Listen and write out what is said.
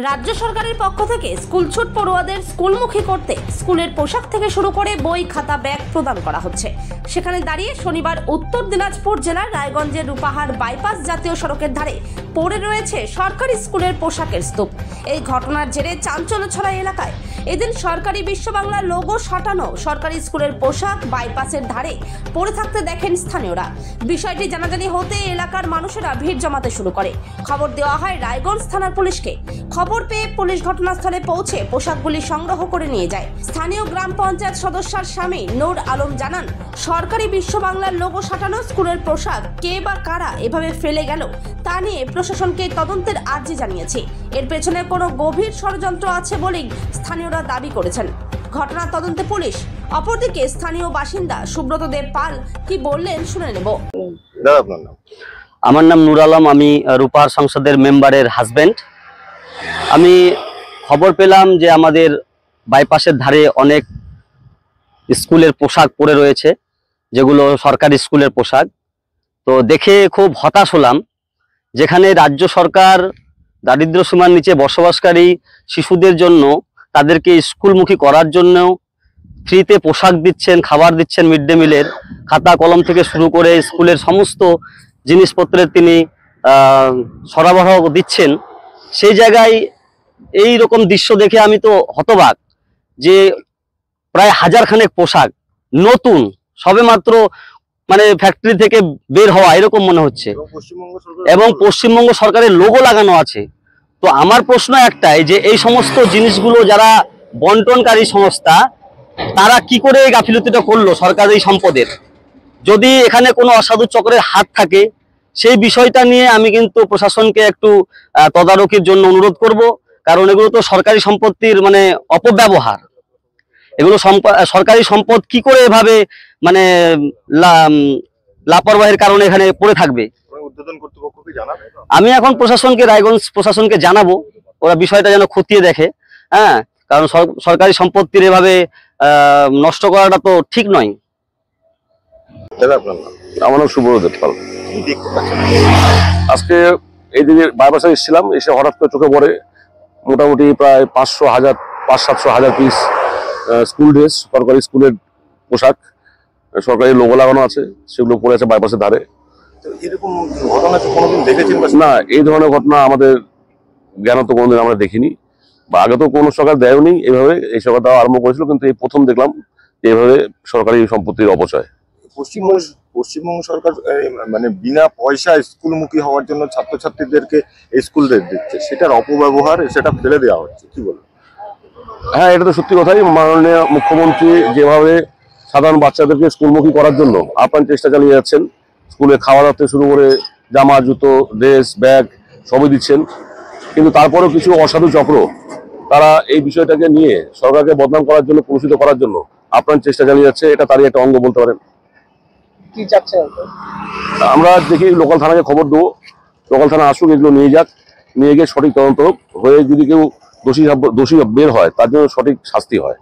রাজ্য সরকারের পক্ষ থেকে স্কুল ছুট পড়ুয়াদের স্কুলমুখী করতে স্কুলের পোশাক থেকে শুরু করে বই খাতা ব্যাগ প্রদান করা হচ্ছে। সেখানে দাঁড়িয়ে শনিবার উত্তর দিনাজপুর জেলার রায়গঞ্জের রূপাহার বাইপাস জাতীয় সড়কের ধারে পড়ে রয়েছে সরকারি স্কুলের পোশাকের স্তূপ। এই ঘটনার জেরে চাঞ্চল্য ছড়ায় এলাকায়। এদিন সরকারি বিশ্ব বাংলা লোগো সাঁটানো সরকারি স্কুলের পোশাক বাইপাসের ধারে পড়ে থাকতে দেখেন স্থানীয়রা। বিষয়টি জানাজানি হতে এলাকার মানুষেরা ভিড় জমাতে শুরু করে। খবর দেওয়া হয় রায়গঞ্জ থানার পুলিশকে। খবর পেয়ে পুলিশ ঘটনাস্থলে পৌঁছে পোশাকগুলি সংগ্রহ করে নিয়ে যায়। স্থানীয় গ্রাম পঞ্চায়েত সদস্যের স্বামী নূর আলম জানান, সরকারি বিশ্ব বাংলার লোগো সাঁটানো স্কুলের পোশাক কে বা কারা এভাবে ফেলে গেল তা নিয়ে প্রশাসনকে তদন্তের আর্জি জানিয়েছে। এর পেছনে কোনো গভীর ষড়যন্ত্র আছে বলেই স্থানীয়রা দাবি করেছেন। ঘটনার তদন্তে পুলিশ। অপরদিকে স্থানীয় বাসিন্দা সুব্রত দেব পাল কি বললেন শুনে নেব। আমার নাম নূর আলম, আমি রূপার সংসদের মেম্বারের হাজবেন্ড। আমি খবর পেলাম যে আমাদের বাইপাসের ধারে অনেক স্কুলের পোশাক পরে রয়েছে, যেগুলো সরকারি স্কুলের পোশাক। তো দেখে খুব হতাশ হলাম, যেখানে রাজ্য সরকার দারিদ্র্য সীমার নিচে বসবাসকারী শিশুদের জন্য তাদেরকে স্কুলমুখী করার জন্য ফ্রিতে পোশাক দিচ্ছেন, খাবার দিচ্ছেন, মিড ডে মিলের খাতা কলম থেকে শুরু করে স্কুলের সমস্ত জিনিসপত্রের তিনি সরবরাহ দিচ্ছেন। সেই জায়গায় এই রকম দৃশ্য দেখে আমি তো হতবাক যে প্রায় হাজারখানেক পোশাক নতুন সবেমাত্র মানে ফ্যাক্টরি থেকে বের হওয়া এরকম মনে হচ্ছে, এবং পশ্চিমবঙ্গ সরকারের লোগো লাগানো আছে। তো আমার প্রশ্ন একটাই যে এই সমস্ত জিনিসগুলো যারা বন্টনকারী সংস্থা তারা কি করে এই গাফিলতিটা করলো সরকারি সম্পদের? যদি এখানে কোনো অসাধু চক্রের হাত থাকে সেই বিষয়টা নিয়ে আমি কিন্তু প্রশাসনকে একটু তদারকির জন্য অনুরোধ করব, কারণ এগুলো তো সরকারি সম্পত্তির মানে অপব্যবহার। এগুলো সরকারি সম্পদ কি করে এভাবে মানে লাপরবাহির কারণে এখানে পড়ে থাকবে? আমি এখন প্রশাসনকে, রায়গঞ্জ প্রশাসনকে জানাবো, ওরা বিষয়টা যেন খতিয়ে দেখে। হ্যাঁ, কারণ সরকারি সম্পত্তির এভাবে নষ্ট করাটা তো ঠিক নয়। আমার নাম সুব্রত দেব পাল। আজকে এই দিকে বাইপাসে এসেছিলাম, এসে হঠাৎ করে চোখে পড়ে মোটামুটি প্রায় 500-700 পিস স্কুল ড্রেস, সরকারি স্কুলের পোশাক, সরকারি লোগো লাগানো আছে, সেগুলো পড়ে আছে বাইপাসের ধারে। এরকম ঘটনা কোনোদিন দেখেছেন না? এই ধরনের ঘটনা আমাদের জ্ঞান তো কোনোদিন আমরা দেখিনি, বা আগে তো কোনো সরকার দেয়নি এইভাবে। এই সরকার দেওয়া আরম্ভ করেছিল, কিন্তু এই প্রথম দেখলাম এইভাবে সরকারি সম্পত্তির অপচয়। পশ্চিমবঙ্গ সরকার মানে বিনা পয়সায় স্কুলমুখী হওয়ার জন্য ছাত্রছাত্রীদেরকে স্কুল দিচ্ছে, সেটার অপব্যবহার, সেটা ফেলে দেওয়া হচ্ছে, কি বলবো? হ্যাঁ, এটা তো সত্যি কথাই। মাননীয় মুখ্যমন্ত্রী যেভাবে সাধারণ বাচ্চাদেরকে স্কুলমুখী করার জন্য আপ্রাণ চেষ্টা চালিয়ে যাচ্ছেন, স্কুলে খাওয়া দাওয়া থেকে শুরু করে জামা, জুতো, ড্রেস, ব্যাগ সবই দিচ্ছেন, কিন্তু তারপরেও কিছু অসাধু চক্র তারা এই বিষয়টাকে নিয়ে সরকারকে বদনাম করার জন্য, কলুষিত করার জন্য আপ্রাণ চেষ্টা চালিয়ে যাচ্ছে। এটা তারই একটা অঙ্গ বলতে পারেন। কি চাচ্ছেন? আমরা দেখি লোকাল থানাকে খবর দেবো, লোকাল থানা আসুক, এগুলো নিয়ে যাক, নিয়ে গিয়ে সঠিক তদন্ত হয়ে যদি কেউ দোষী বের হয় তার জন্য সঠিক শাস্তি হয়।